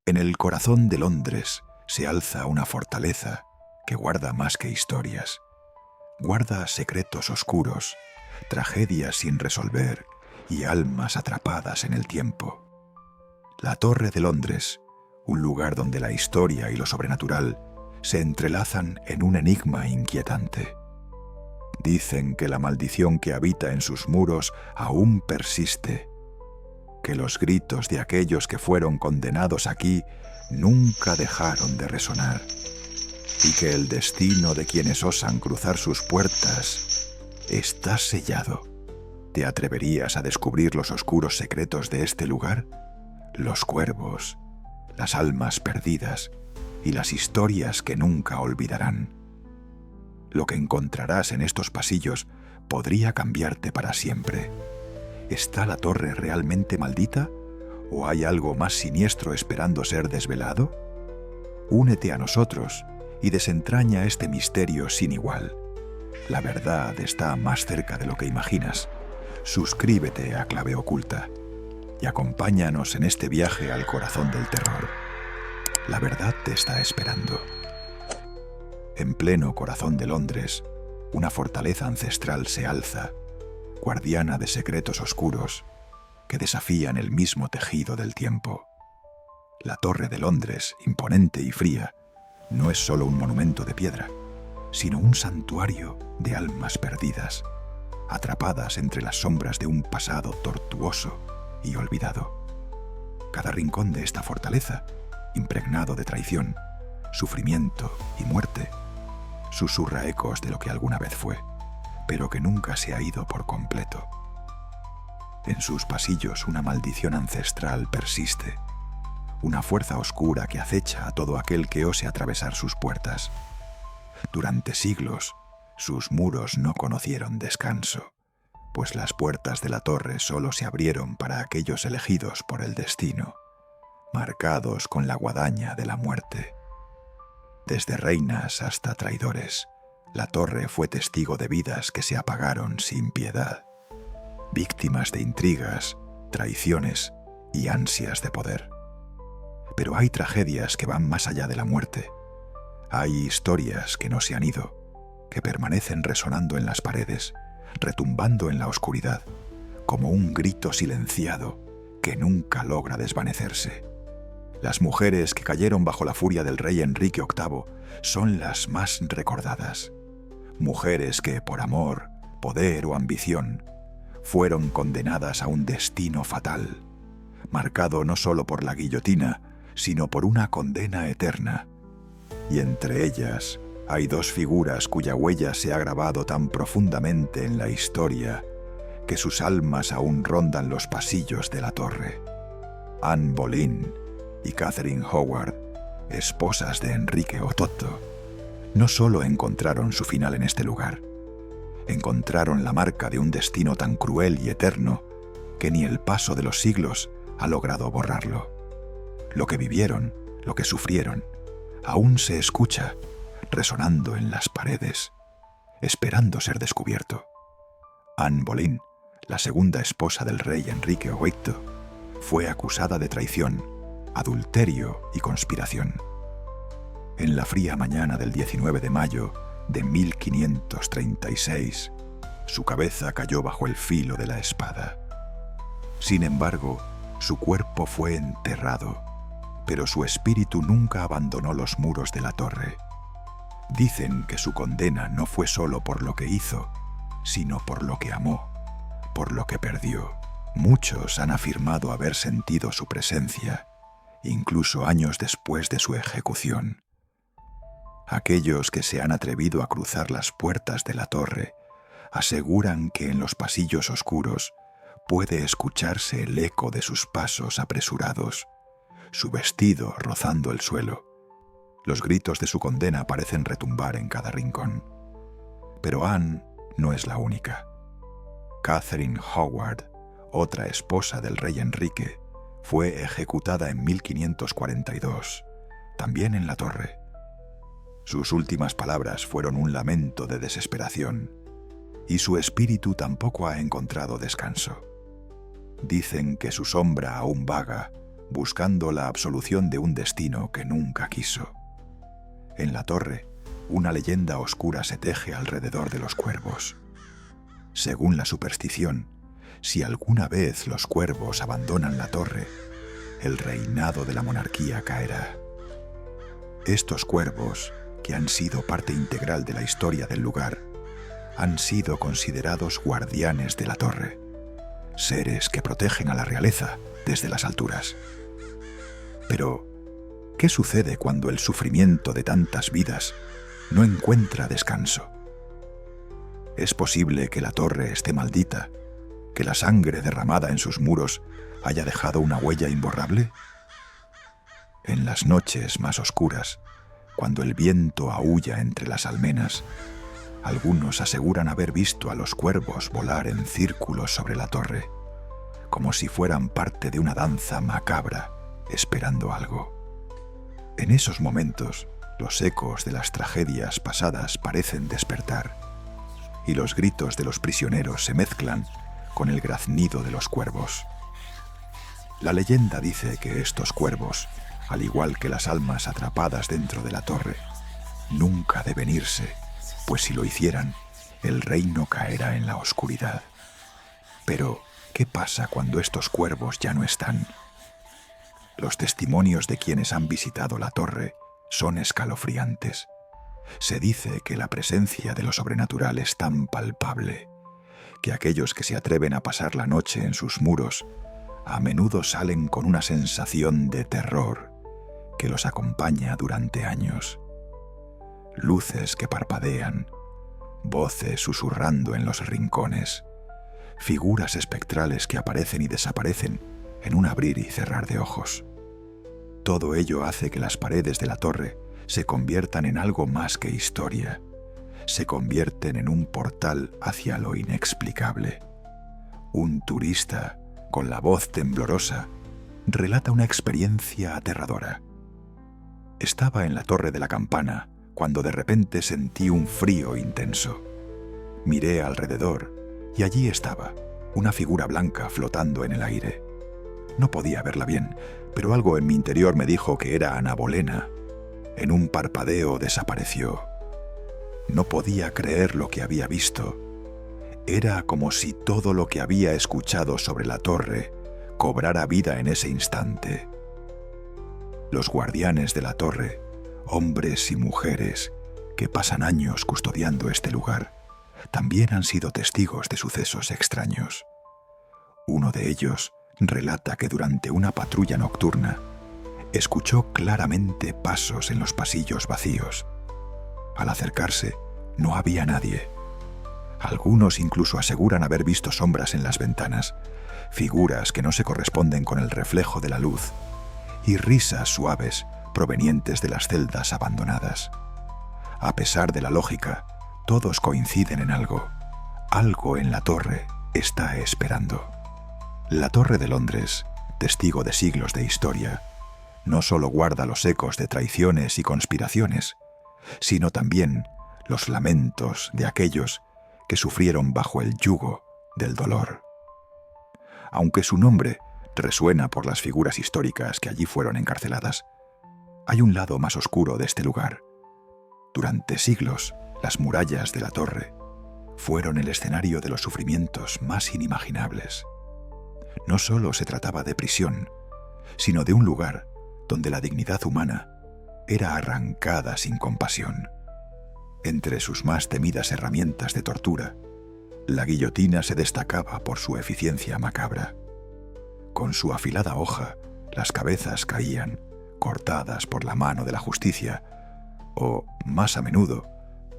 En el corazón de Londres se alza una fortaleza que guarda más que historias. Guarda secretos oscuros, tragedias sin resolver y almas atrapadas en el tiempo. La Torre de Londres, un lugar donde la historia y lo sobrenatural se entrelazan en un enigma inquietante. Dicen que la maldición que habita en sus muros aún persiste, que los gritos de aquellos que fueron condenados aquí nunca dejaron de resonar, y que el destino de quienes osan cruzar sus puertas está sellado. ¿Te atreverías a descubrir los oscuros secretos de este lugar? Los cuervos, las almas perdidas y las historias que nunca olvidarán. Lo que encontrarás en estos pasillos podría cambiarte para siempre. ¿Está la torre realmente maldita? ¿O hay algo más siniestro esperando ser desvelado? Únete a nosotros y desentraña este misterio sin igual. La verdad está más cerca de lo que imaginas. Suscríbete a Clave Oculta y acompáñanos en este viaje al corazón del terror. La verdad te está esperando. En pleno corazón de Londres, una fortaleza ancestral se alza, guardiana de secretos oscuros que desafían el mismo tejido del tiempo. La Torre de Londres, imponente y fría, no es solo un monumento de piedra, sino un santuario de almas perdidas, atrapadas entre las sombras de un pasado tortuoso y olvidado. Cada rincón de esta fortaleza, impregnado de traición, sufrimiento y muerte, susurra ecos de lo que alguna vez fue, pero que nunca se ha ido por completo. En sus pasillos una maldición ancestral persiste, una fuerza oscura que acecha a todo aquel que ose atravesar sus puertas. Durante siglos, sus muros no conocieron descanso, pues las puertas de la torre solo se abrieron para aquellos elegidos por el destino, marcados con la guadaña de la muerte. Desde reinas hasta traidores, la torre fue testigo de vidas que se apagaron sin piedad, víctimas de intrigas, traiciones y ansias de poder. Pero hay tragedias que van más allá de la muerte. Hay historias que no se han ido, que permanecen resonando en las paredes, retumbando en la oscuridad, como un grito silenciado que nunca logra desvanecerse. Las mujeres que cayeron bajo la furia del rey Enrique VIII son las más recordadas. Mujeres que, por amor, poder o ambición, fueron condenadas a un destino fatal, marcado no solo por la guillotina, sino por una condena eterna. Y entre ellas hay dos figuras cuya huella se ha grabado tan profundamente en la historia que sus almas aún rondan los pasillos de la torre. Anne Boleyn y Catherine Howard, esposas de Enrique VIII, no solo encontraron su final en este lugar, encontraron la marca de un destino tan cruel y eterno que ni el paso de los siglos ha logrado borrarlo. Lo que vivieron, lo que sufrieron, aún se escucha, resonando en las paredes, esperando ser descubierto. Anne Boleyn, la segunda esposa del rey Enrique VIII, fue acusada de traición, adulterio y conspiración. En la fría mañana del 19 de mayo de 1536, su cabeza cayó bajo el filo de la espada. Sin embargo, su cuerpo fue enterrado, pero su espíritu nunca abandonó los muros de la torre. Dicen que su condena no fue solo por lo que hizo, sino por lo que amó, por lo que perdió. Muchos han afirmado haber sentido su presencia, incluso años después de su ejecución. Aquellos que se han atrevido a cruzar las puertas de la torre aseguran que en los pasillos oscuros puede escucharse el eco de sus pasos apresurados, su vestido rozando el suelo. Los gritos de su condena parecen retumbar en cada rincón. Pero Anne no es la única. Catherine Howard, otra esposa del rey Enrique, fue ejecutada en 1542, también en la torre. Sus últimas palabras fueron un lamento de desesperación, y su espíritu tampoco ha encontrado descanso. Dicen que su sombra aún vaga buscando la absolución de un destino que nunca quiso. En la torre, una leyenda oscura se teje alrededor de los cuervos. Según la superstición, si alguna vez los cuervos abandonan la torre, el reinado de la monarquía caerá. Estos cuervos, que han sido parte integral de la historia del lugar, han sido considerados guardianes de la torre, seres que protegen a la realeza desde las alturas. Pero, ¿qué sucede cuando el sufrimiento de tantas vidas no encuentra descanso? ¿Es posible que la torre esté maldita, que la sangre derramada en sus muros haya dejado una huella imborrable? En las noches más oscuras, cuando el viento aúlla entre las almenas, algunos aseguran haber visto a los cuervos volar en círculos sobre la torre, como si fueran parte de una danza macabra, esperando algo. En esos momentos, los ecos de las tragedias pasadas parecen despertar, y los gritos de los prisioneros se mezclan con el graznido de los cuervos. La leyenda dice que estos cuervos, al igual que las almas atrapadas dentro de la torre, nunca deben irse, pues si lo hicieran, el reino caerá en la oscuridad. Pero, ¿qué pasa cuando estos cuervos ya no están? Los testimonios de quienes han visitado la torre son escalofriantes. Se dice que la presencia de lo sobrenatural es tan palpable que aquellos que se atreven a pasar la noche en sus muros a menudo salen con una sensación de terror que los acompaña durante años. Luces que parpadean, voces susurrando en los rincones, figuras espectrales que aparecen y desaparecen en un abrir y cerrar de ojos. Todo ello hace que las paredes de la torre se conviertan en algo más que historia. Se convierten en un portal hacia lo inexplicable. Un turista, con la voz temblorosa, relata una experiencia aterradora. Estaba en la torre de la campana cuando de repente sentí un frío intenso. Miré alrededor y allí estaba, una figura blanca flotando en el aire. No podía verla bien, pero algo en mi interior me dijo que era Ana Bolena. En un parpadeo desapareció. No podía creer lo que había visto. Era como si todo lo que había escuchado sobre la torre cobrara vida en ese instante. Los guardianes de la torre, hombres y mujeres que pasan años custodiando este lugar, también han sido testigos de sucesos extraños. Uno de ellos relata que durante una patrulla nocturna escuchó claramente pasos en los pasillos vacíos. Al acercarse, no había nadie. Algunos incluso aseguran haber visto sombras en las ventanas, figuras que no se corresponden con el reflejo de la luz, y risas suaves provenientes de las celdas abandonadas. A pesar de la lógica, todos coinciden en algo. Algo en la torre está esperando. La Torre de Londres, testigo de siglos de historia, no solo guarda los ecos de traiciones y conspiraciones, sino también los lamentos de aquellos que sufrieron bajo el yugo del dolor. Aunque su nombre resuena por las figuras históricas que allí fueron encarceladas, hay un lado más oscuro de este lugar. Durante siglos, las murallas de la torre fueron el escenario de los sufrimientos más inimaginables. No solo se trataba de prisión, sino de un lugar donde la dignidad humana era arrancada sin compasión. Entre sus más temidas herramientas de tortura, la guillotina se destacaba por su eficiencia macabra. Con su afilada hoja, las cabezas caían, cortadas por la mano de la justicia, o, más a menudo,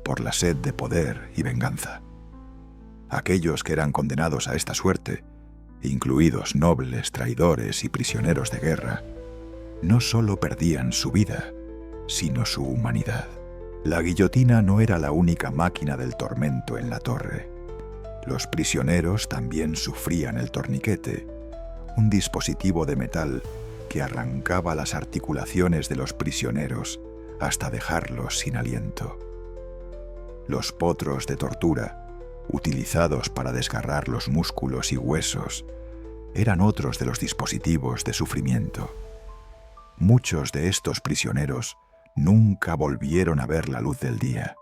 por la sed de poder y venganza. Aquellos que eran condenados a esta suerte, incluidos nobles, traidores y prisioneros de guerra, no solo perdían su vida, sino su humanidad. La guillotina no era la única máquina del tormento en la torre. Los prisioneros también sufrían el torniquete, un dispositivo de metal que arrancaba las articulaciones de los prisioneros hasta dejarlos sin aliento. Los potros de tortura, utilizados para desgarrar los músculos y huesos, eran otros de los dispositivos de sufrimiento. Muchos de estos prisioneros nunca volvieron a ver la luz del día,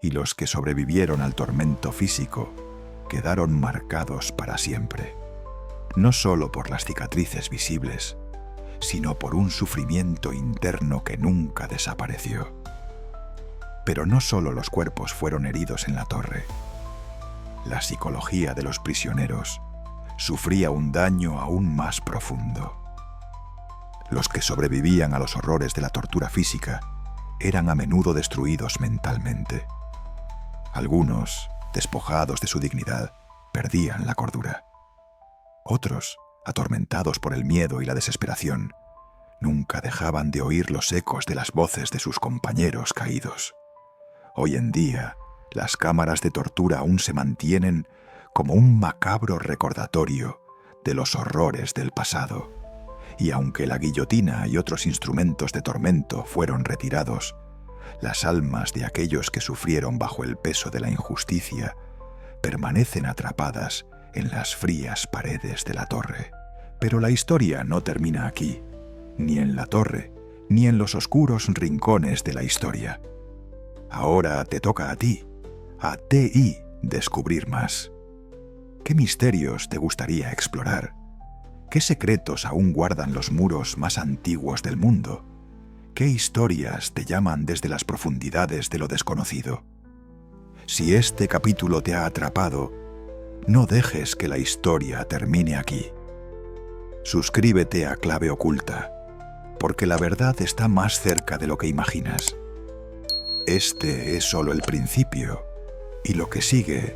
y los que sobrevivieron al tormento físico quedaron marcados para siempre, no solo por las cicatrices visibles, sino por un sufrimiento interno que nunca desapareció. Pero no solo los cuerpos fueron heridos en la torre. La psicología de los prisioneros sufría un daño aún más profundo. Los que sobrevivían a los horrores de la tortura física eran a menudo destruidos mentalmente. Algunos, despojados de su dignidad, perdían la cordura. Otros, atormentados por el miedo y la desesperación, nunca dejaban de oír los ecos de las voces de sus compañeros caídos. Hoy en día, las cámaras de tortura aún se mantienen como un macabro recordatorio de los horrores del pasado. Y aunque la guillotina y otros instrumentos de tormento fueron retirados, las almas de aquellos que sufrieron bajo el peso de la injusticia permanecen atrapadas en las frías paredes de la torre. Pero la historia no termina aquí, ni en la torre, ni en los oscuros rincones de la historia. Ahora te toca a ti, a TI, descubrir más. ¿Qué misterios te gustaría explorar? ¿Qué secretos aún guardan los muros más antiguos del mundo? ¿Qué historias te llaman desde las profundidades de lo desconocido? Si este capítulo te ha atrapado, no dejes que la historia termine aquí. Suscríbete a Clave Oculta, porque la verdad está más cerca de lo que imaginas. Este es solo el principio, y lo que sigue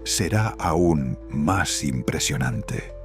será aún más impresionante.